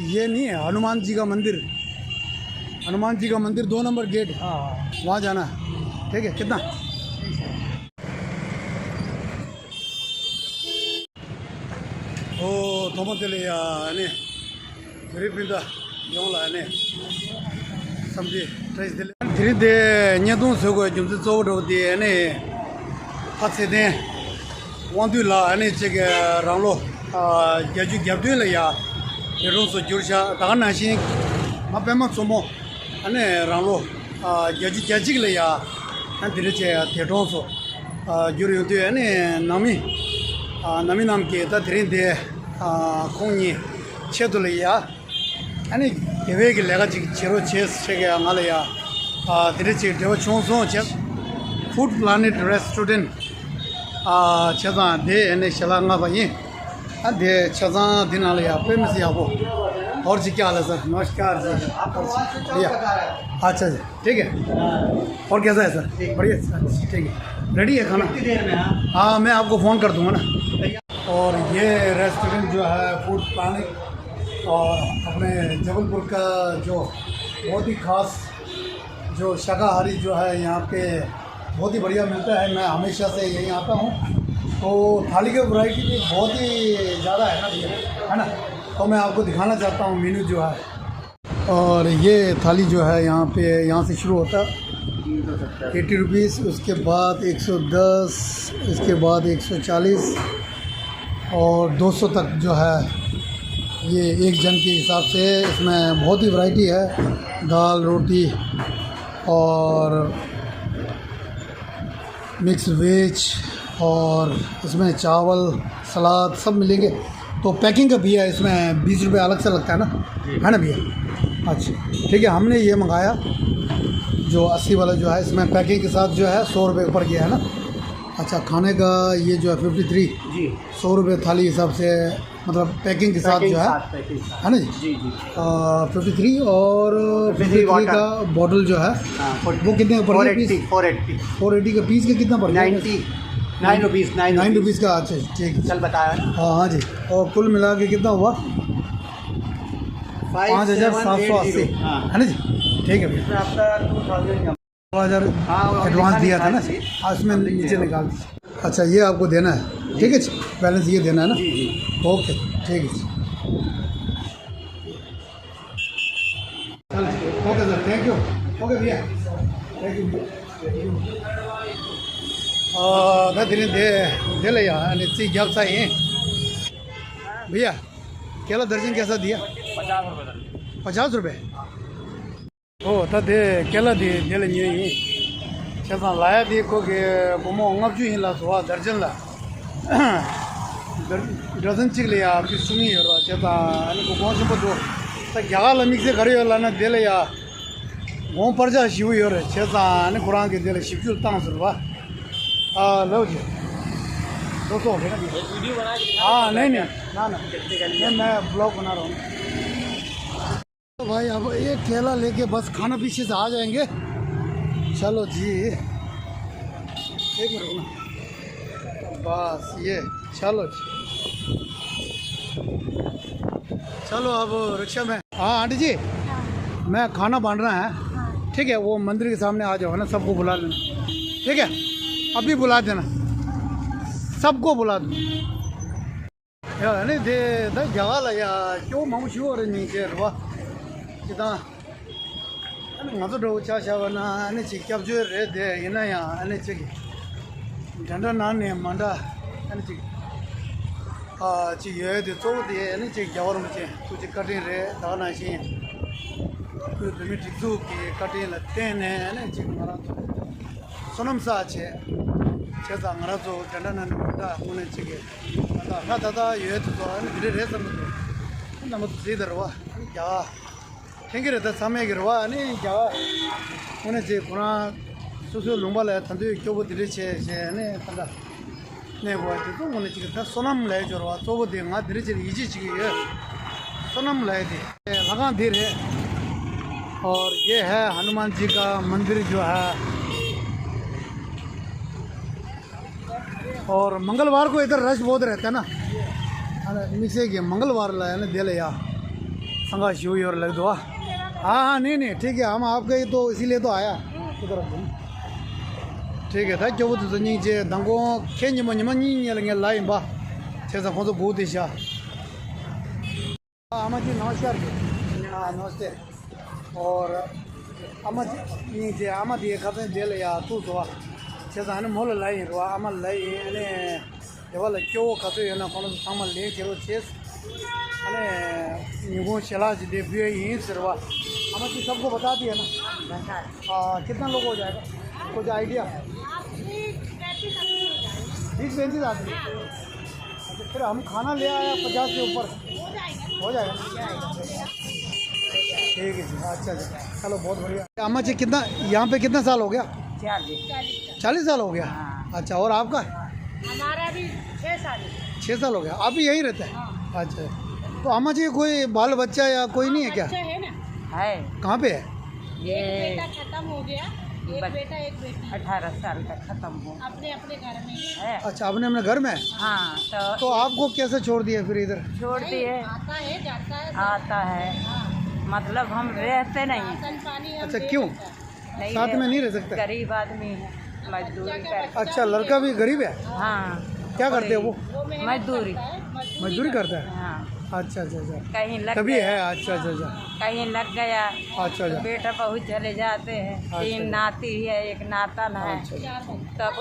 ये नहीं है हनुमान जी का मंदिर, हनुमान जी का मंदिर 2 नंबर गेट, वहाँ जाना है। ठीक है, कितना? ओ 토마토를 안에 그립니다. 용라 안에 समझे ट्रेस दिले धीरे धीरे न्यादों से को जुमसे चौड़ होती है ने हाथ से दे वांडू ला ने चेक रामलो जाजू जादू ले या ये रों से जुर्शा ताकन नाशी मापेमा सोमो अने रामलो जाजू जाजिक ले या धीरे चे तेटों सो जुरी होती है ने नामी नामी नाम के ता धीरे धीरे कोंगी छेदो ले या अने केवे के लेगा चेरो चेस चेके आंगले या धीरे चे देव चोंसो चे फूड प्लानेट रेस्टोरेंट चेजा दे ने शलांगा भाई दे चेजा दिन आले या फेमस या वो और जी क्या हाल है सर? नमस्कार सर। भैया अच्छा जी, ठीक है। और कैसा है सर? बढ़िया, ठीक है। रेडी है खाना? हाँ, मैं आपको फ़ोन कर दूंगा ना। और ये रेस्टोरेंट जो है फूड प्लानेट और अपने जबलपुर का जो बहुत ही ख़ास जो शाकाहारी जो है यहाँ पे बहुत ही बढ़िया मिलता है। मैं हमेशा से यहीं आता हूँ, तो थाली की वैरायटी भी बहुत ही ज़्यादा है ना भैया, है ना? तो मैं आपको दिखाना चाहता हूँ मेन्यू जो है। और ये थाली जो है यहाँ पे यहाँ से शुरू होता है 80 रुपीज़, उसके बाद 110, इसके बाद 140 और 200 तक जो है ये एक जन के हिसाब से। इसमें बहुत ही वैरायटी है, दाल रोटी और मिक्स वेज और इसमें चावल सलाद सब मिलेंगे। तो पैकिंग का भी है, इसमें 20 रुपये अलग से लगता है ना, है ना भैया? अच्छा ठीक है, हमने ये मंगाया जो 80 वाला जो है, इसमें पैकिंग के साथ जो है 100 रुपये ऊपर गया है ना। अच्छा, खाने का ये जो है 53 जी, 100 रुपये थाली हिसाब से, मतलब पैकिंग के साथ जो है ना जी? जी 53 और 53 का बॉटल जो है वो कितने का पड़ गया? 480 का पीस का कितना पड़ गया? 9 रुपीज़ का। अच्छा ठीक है, चल बताया। हाँ जी, और कुल मिला के कितना हुआ? 5780, है ना जी? ठीक है भैया, आपका 2000 एडवांस दिया था ना, उसमें नीचे निकाल दीजिए। अच्छा, ये आपको देना है, ठीक है जी, बैलेंस ये देना है ना? ओके ठीक है जी, okay sir, thank you. Okay भैया, थैंक यू। धीरे दे ले यार, नीचे जब सही भैया। केला दर्जन कैसा दिया? 50 रुपये। ओ तो दे केला दे ले ये चलता लाया देखो कि बोमो अंगप जो हिला तो दर्जन ला डजन चिक ले या फिर सुनी हो चलता अने को कौन से तो जगह लमिक से करे लाना दे ले या वो पर जा शिव हो रे चलता अने कुरान के दे ले शिव चलता हूं सरवा लो जी दोस्तों वीडियो बना के। हाँ नहीं ना मैं ब्लॉग बना रहा हूँ। तो भाई अब एक केला लेके बस खाना पीछे से आ जाएंगे। चलो जी, एक मिनट ना, बस ये चलो जी, चलो अब रिक्शा में। हाँ आंटी जी, मैं खाना बांटना है, ठीक है? वो मंदिर के सामने आ जाओ ना, सबको बुला लेना, ठीक है? अभी बुला देना, सबको बुला दो यार। नहीं दे जगह ला या क्यों मामू और नीचे रुआ कितना मत डो चाशावना अने चिक्याब जो रे दे इना या अने चिक डंडा नाने मंडा अने चिक ची ये दे तो दे अने चिक जावर मुझे कुछ कटिंग रे दाना सी कुछ लिमिट जो के कटिंग लगते हैं अने चिक मारा सोनम सा छे चेजा मारा तो डंडा नाने मंडा उन्हें चिक दादा दादा ये तो अने धीरे रे सब तो नमक सीधर हुआ क्या 탱기를 다 삼매기로 와 아니 자 오늘 제 보나 소소 롱발에 탄도 교보 드리체 제네 탄다 네 뭐지 또 오늘 지금 다 소남 내 줘라 와 또보 대가 드리체 이지 지금 सोनम लाए थे लगा धीरे। और ये है हनुमान जी का मंदिर जो है, और मंगलवार को इधर रश बहुत रहता है ना, मिसे के मंगलवार लाया ना दे ले या संगा शिव और लग दो। हाँ हाँ नहीं नहीं ठीक है, हम आपके तो इसीलिए तो आया उधर। ठीक है था जो तो नीचे दंगो खेंज मन मन नहीं लगे लाइन बा जैसा कौन सा बहुत ही शा। अम्मा जी नमस्कार। हाँ नमस्ते। और अम्मा जी नीचे अम्मा जी खाते दे ले या तू तो जैसा है ना मोल लाई रुआ अम्मा लाई ने जब क्यों खाते है ना कौन सा सामान ले चलो चेस अरे निगो चला दे भी यहीं से रुआ। अम्मा जी सबको बता दिया ना। कितना लोग हो जाएगा कुछ आइडिया? 20-35 आदमी। अच्छा फिर हम खाना ले आया 50 से ऊपर हो जाएगा। ठीक है जी अच्छा जी चलो बहुत बढ़िया। अम्मा जी कितना यहाँ पे कितना साल हो गया? 40 साल हो गया। अच्छा और आपका? हमारा भी 6 साल हो गया। आप भी यहीं रहते हैं? अच्छा तो अम्मा जी कोई बाल बच्चा या कोई नहीं है क्या? है ना है। कहाँ पे है? ये बेटा खत्म हो गया, एक बेटा एक बेटी 18 साल का खत्म हो अपने अपने घर में है। अच्छा अपने अपने घर में? हाँ तो आपको कैसे छोड़ दिया फिर इधर? छोड़ दिए। आता है जाता है आता है मतलब हम रहते नहीं। राशन पानी हम अच्छा दे क्यों देते हैं। नहीं साथ में नहीं रह सकते? गरीब आदमी है मजदूरी कर। अच्छा लड़का भी गरीब है? हाँ क्या करते हैं वो? वो मेहनत मजदूरी। करता है, मजदूरी करता है? हाँ अच्छा अच्छा अच्छा कहीं लग तभी गया, है। अच्छा अच्छा अच्छा कहीं लग गया अच्छा अच्छा बेटा बहू चले जाते हैं। 3 नाती है एक नातन है। तब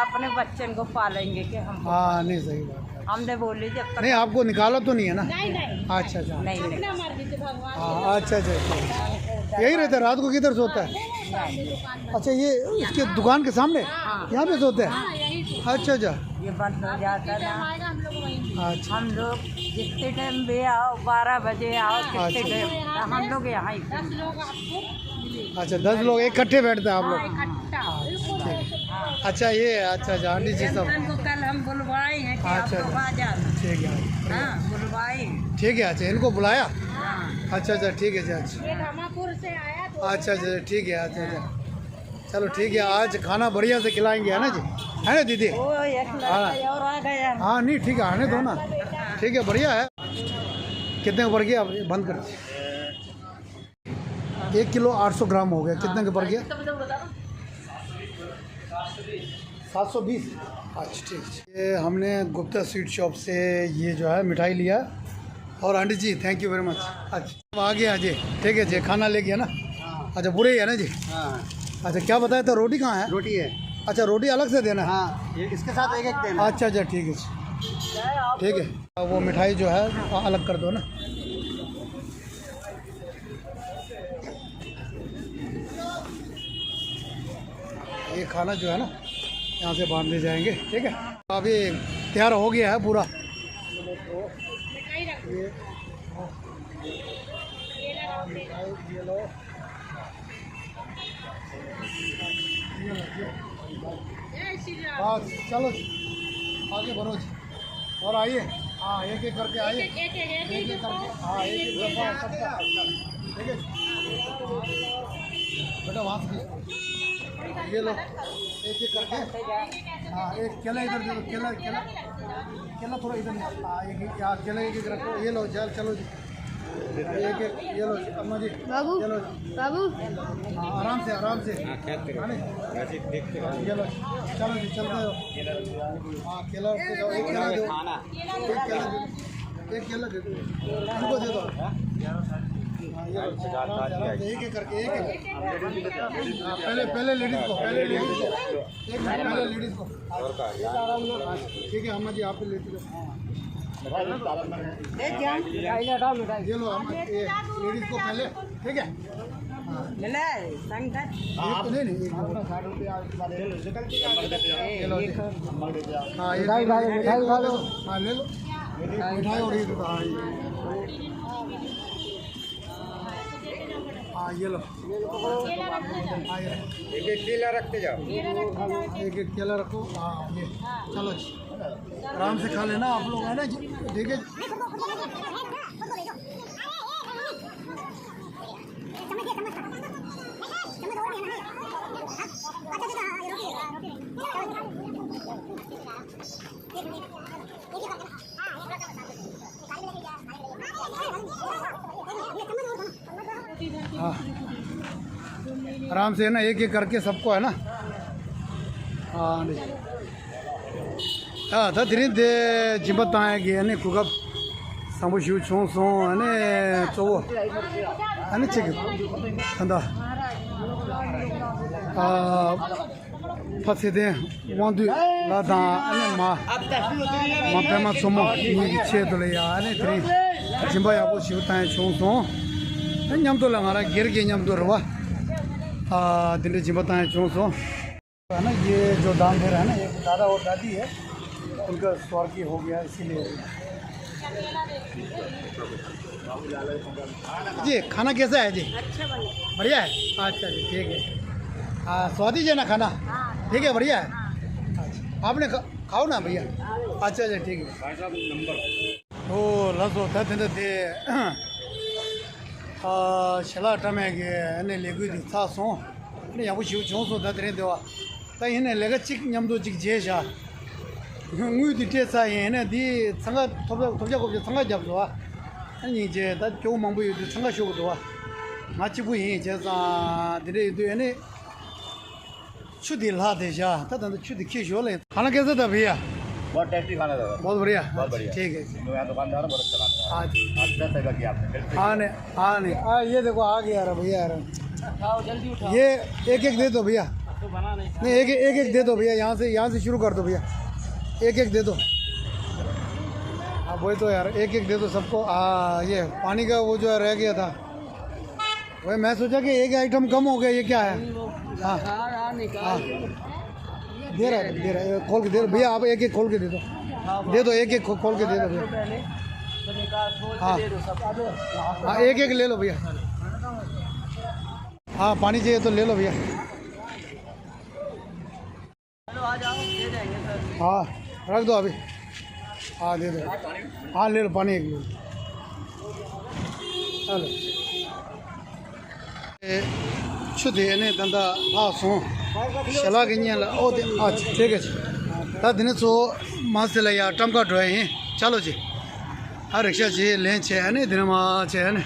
अपने बच्चन को पालेंगे कि हम? हाँ नहीं सही बात है। हमने बोली जब तक नहीं आपको निकाला तो नहीं है ना? नहीं नहीं अच्छा अच्छा नहीं अपना मर्जी से भगवान हाँ अच्छा अच्छा अच्छा। यही रहता है रात को किधर सोता है? अच्छा ये इसके दुकान के सामने यहाँ पे सोते हैं? यही से अच्छा अच्छा ये बंद हो जाता जब ना। आएगा हम लोग वहीं अच्छा हम लोग जितने टाइम भी आओ 12 बजे आओ कितने अच्छा। टाइम हम लोग यहाँ ही 10 लोग आपको मिलेंगे अच्छा 10 लोग इकट्ठे बैठते हैं आप लोग? इकट्ठा बिल्कुल अच्छा ये अच्छा अच्छा आंटी जी सब को कल हम बुलवाए हैं कि अच्छा, आप लोग आ जाना। ठीक है। हाँ बुलवाए। ठीक है अच्छा इनको बुलाया? हाँ अच्छा अच्छा ठीक है जी अच्छा ये धामापुर से आया तो अच्छा अच्छा ठीक है अच्छा अच्छा चलो ठीक है आज खाना बढ़िया से खिलाएंगे है ना जी? है ना दीदी? वो एक लड़का और आ गया। हाँ नहीं ठीक है आने दो ना। ठीक है बढ़िया है। कितने के पड़ गया? अब ये बंद कर 1 किलो 800 ग्राम हो गया। कितने के पड़ गया? 720। अच्छा ठीक है। ये हमने गुप्ता स्वीट शॉप से ये जो है मिठाई लिया। और aunty ji thank you very much. अच्छा आ गया जी। ठीक है जी खाना ले गया ना? अच्छा बुरे ही है ना जी? अच्छा क्या बताया तो रोटी कहाँ है? रोटी है। अच्छा रोटी अलग से देना है? हाँ ये इसके साथ एक देना। अच्छा अच्छा ठीक है जी। ठीक है वो मिठाई जो है अलग कर दो ना। ये खाना जो है ना यहाँ से बांध ले जाएंगे। ठीक है अभी तैयार हो गया है पूरा। मिठाई रख दो। ये लो जय श्री राम। बस चलो आगे बढ़ो जी। और आइए हाँ एक एक करके आइए। एक एक एक एक करके हाँ एक एक दफा सबका। ठीक है बेटा वहाँ से ये लो एक एक करके। हाँ एक केला इधर दे दो। केला केला केला थोड़ा इधर। हाँ एक हाँ केला एक एक रखो। ये लो चलो जी एक एक ये लो अम्मा जी बाबू चलो बाबू हाँ आराम से हाँ नहीं ये लो चलो जी चलते हो। हाँ केला रखो जाओ। एक केला दो एक केला दे दो इनको दे दो। हाँ ये लो आराम से एक एक करके एक एक। हाँ पहले लेडीज़ को पहले लेडीज़ को ठीक है अम्मा जी आप लेते हो। ये लो अम्मा ये लेडीज़ को पहले। ठीक है हाँ तो नहीं ये लो जी। हाँ ये मिठाई खा लो। हाँ ले लो मिठाई और ये दो। हाँ ये लो हाँ ये एक एक केला रखते जाओ। एक एक केला रखो। हाँ ये चलो जी आराम से खा लेना आप लोग है ना जी? ठीक है हाँ आराम से है ना, एक एक करके सबको है ना। हाँ नहीं हाँ था धीरे धीरे जिम्मत आएगी है ना कुगब संबुशिव छों सो है ना चोवो है ना चिक कंदा फंसे थे वांदु लादा है ना माँ पे माँ सोमो ये छे तो ले यार है ना धीरे जिम्बा या वो शिवता है छों सो न्याम तो लगा रहा गिर के न्याम तो रवा धीरे जिम्बता है छों सो है ना। ये जो दान दे रहा है ना, ये दादा और दादी है, उनका स्वर्गीय हो गया इसीलिए। जी खाना कैसा है जी? अच्छा बना, बढ़िया है। अच्छा जी ठीक है। हाँ स्वादिष्ट है ना खाना? ठीक है बढ़िया है। अच्छा आपने खाओ ना भैया। अच्छा अच्छा ठीक है। ओ लसो थे शला टमे के ने लेगु दी था सो ने या वो शिव छों सो दरे देवा ता इने लेगा चिक न्यामदो चिक जेशा ngui di te sa yin ne di sanga tobja ko sanga jab do ani je da kyo mang bu yu sanga shu do ma chi bu yin je sa de de ne chu di la de ja ta da chu di ki jo le खाना कैसा था भैया? बहुत tasty खाना था। बहुत बढ़िया। बहुत बढ़िया। ठीक है। जो यहाँ दुकानदार है बहुत अच्छा खाना है। आज 10 टका की आपने हाँ नहीं ये देखो आ गया यार भैया यार, उठाओ जल्दी उठाओ। ये एक एक दे दो भैया। नहीं एक एक दे दो भैया, यहाँ से शुरू कर दो भैया, एक एक दे दो। हाँ वही तो यार एक एक दे दो सबको। ये पानी का वो जो रह गया था, वही मैं सोचा कि एक आइटम कम हो गया, ये क्या है? हाँ हाँ दे रहा है खोल के दे दो भैया, आप एक एक खोल के दे दो एक एक खोल के दे दो भैया। हाँ हाँ एक एक ले लो भैया। हाँ पानी चाहिए तो ले लो भैया। हाँ रख दो अभी। हाँ दे दो। हाँ ले लो पानी एक ले लो। चलो शुद्ध ने धंधा हाँ सो शला के ओ अच्छा ठीक है जी ता दिन सो मस्त ले यार टम का ड्राई है। चलो जी हर रिक्शा चाहिए लें छे है ना दिन माँ छे है ना।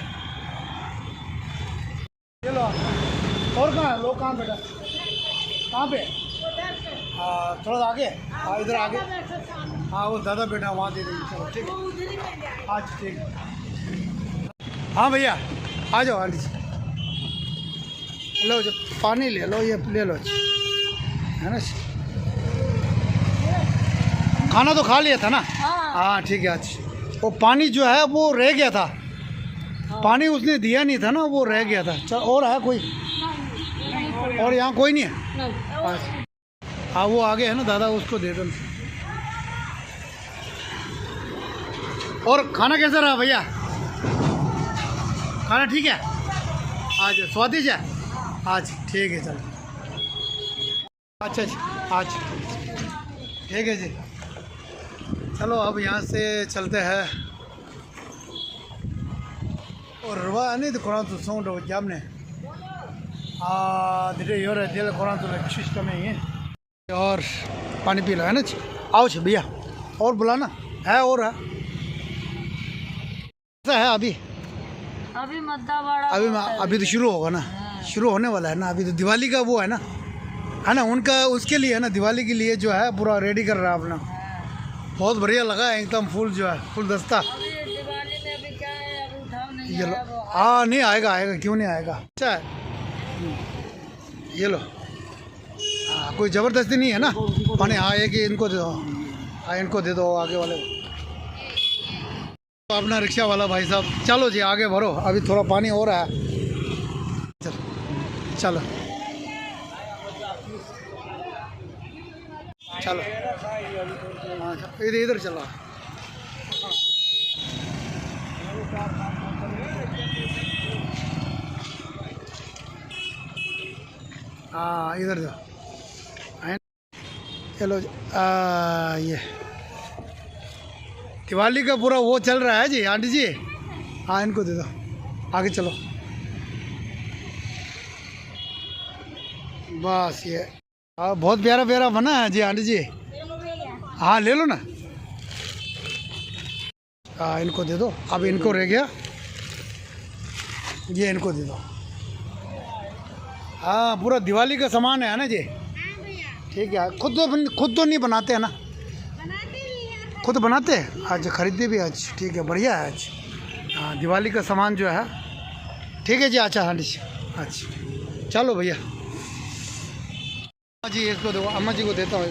चलो और कहाँ है लोग? कहाँ बेटा कहाँ पे? हाँ थोड़ा सा आगे। हाँ इधर आगे। हाँ वो दादा बेटा वहाँ दे देंगे। चलो ठीक है। अच्छा ठीक है। हाँ भैया आ जाओ आंटी जी, लो जो पानी ले लो, ये ले लो है ना। खाना तो खा लिया था ना? हाँ ठीक है। अच्छा वो पानी जो है वो रह गया था, पानी उसने दिया नहीं था ना, वो रह गया था। चल और है कोई? और यहाँ कोई नहीं है? अच्छा हाँ वो आगे है ना दादा, उसको दे दो। और खाना कैसा रहा भैया? खाना ठीक है? आज स्वादिष्ट है? आज ठीक है चलो। अच्छा जी आज ठीक है जी। चलो अब यहाँ से चलते हैं और रवा नहीं तो कोना तो साउंड हो जामने धीरे योर दिल कोना तो सिस्टम है। और पानी पी लो है ना जी। आओ जी भैया और बुलाना है और है ऐसा है अभी मद्दा बड़ा अभी तो शुरू होगा ना, शुरू होने वाला है ना। अभी तो दिवाली का वो है ना उनका, उसके लिए है ना दिवाली के लिए जो है पूरा रेडी कर रहा है अपना। बहुत बढ़िया लगा है एकदम फुल जो है फुल दस्ता। दिवाली में अभी क्या है, अब उठाओ नहीं ये लो। हाँ नहीं आएगा क्यों नहीं आएगा। अच्छा है ये लो। कोई ज़बरदस्ती नहीं है ना पानी। हाँ एक इनको दे दो। हाँ इनको दे दो आगे वाले को। तो अपना रिक्शा वाला भाई साहब चलो जी आगे भरो, अभी थोड़ा पानी हो रहा है। चलो चलो इधर चलो। हाँ इधर जाओ। चलो ये दिवाली का पूरा वो चल रहा है जी आंटी जी। हाँ इनको दे दो आगे चलो। बस ये हाँ बहुत प्यारा प्यारा बना है जी आंटी जी। हाँ ले लो ना। हाँ इनको दे दो, अब इनको रह गया। ये इनको दे दो। हाँ पूरा दिवाली का सामान है ना जी। ठीक है, खुद तो नहीं बनाते हैं ना? खुद बनाते हैं आज, खरीदते भी आज। ठीक है, बढ़िया है आज। हाँ दिवाली का सामान जो है। ठीक है जी, अच्छा हाँ जी, अच्छा चलो भैया जी, इसको दो, अम्मा जी को देता हूँ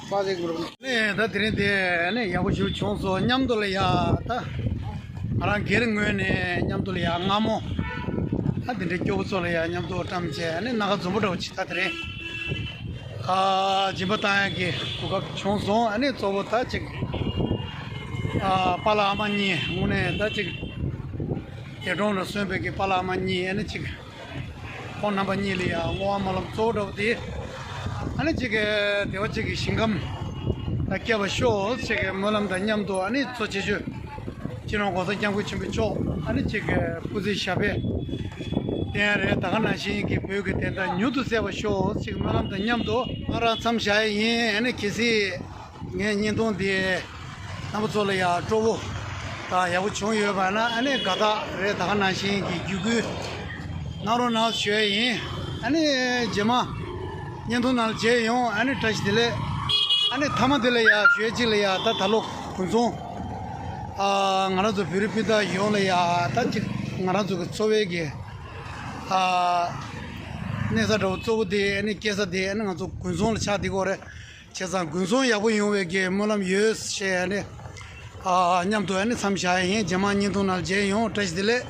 बाद एक मिनट। नहीं दा धीरे धीरे नहीं या कुछ छों सो न्याम तो ले या ता अरां गेरंग में ने न्याम तो ले या ngamo 아 근데 교부서 ले या न्याम तो टाइम से ने नागा जुबड़ हो चिता रे 아 जिबताया के कुका छों सो अने चोबता चिक पाला अमानी उन्हें दा चिक ये दोनों स्वयं के पाला अमानी अने चिक कौन ना बनी लिया वो मालूम चोड़ होती 아니 지금 대화적인 신감 나께 봐쇼 지금 뭐람 다냠도 아니 소치주 지는 거서 장고 준비죠 아니 지금 포지션에 대야래 다가나시 게 보이게 된다 뉴도 세봐쇼 지금 뭐람 다냠도 알아 참샤이 아니 기시 년동데 나무솔이야 조보 다 야부 총여 봐나 아니 가다 레 다가나시 게 유구 나로 나 쉐이 아니 제마 년도 날 제용 안에 다시 들래 안에 담아들래야 쉐질래야 다 달로 군송 아 나라도 비리피다 용래야 다 나라도 그 소외게 아 내가도 쪼부데 아니 계사데 아니 가서 군송을 차디고래 제가 군송 야부 용외게 뭐람 예스 쉐네 아 냠도 아니 삼샤에 제만 년도 날 제용 다시 들래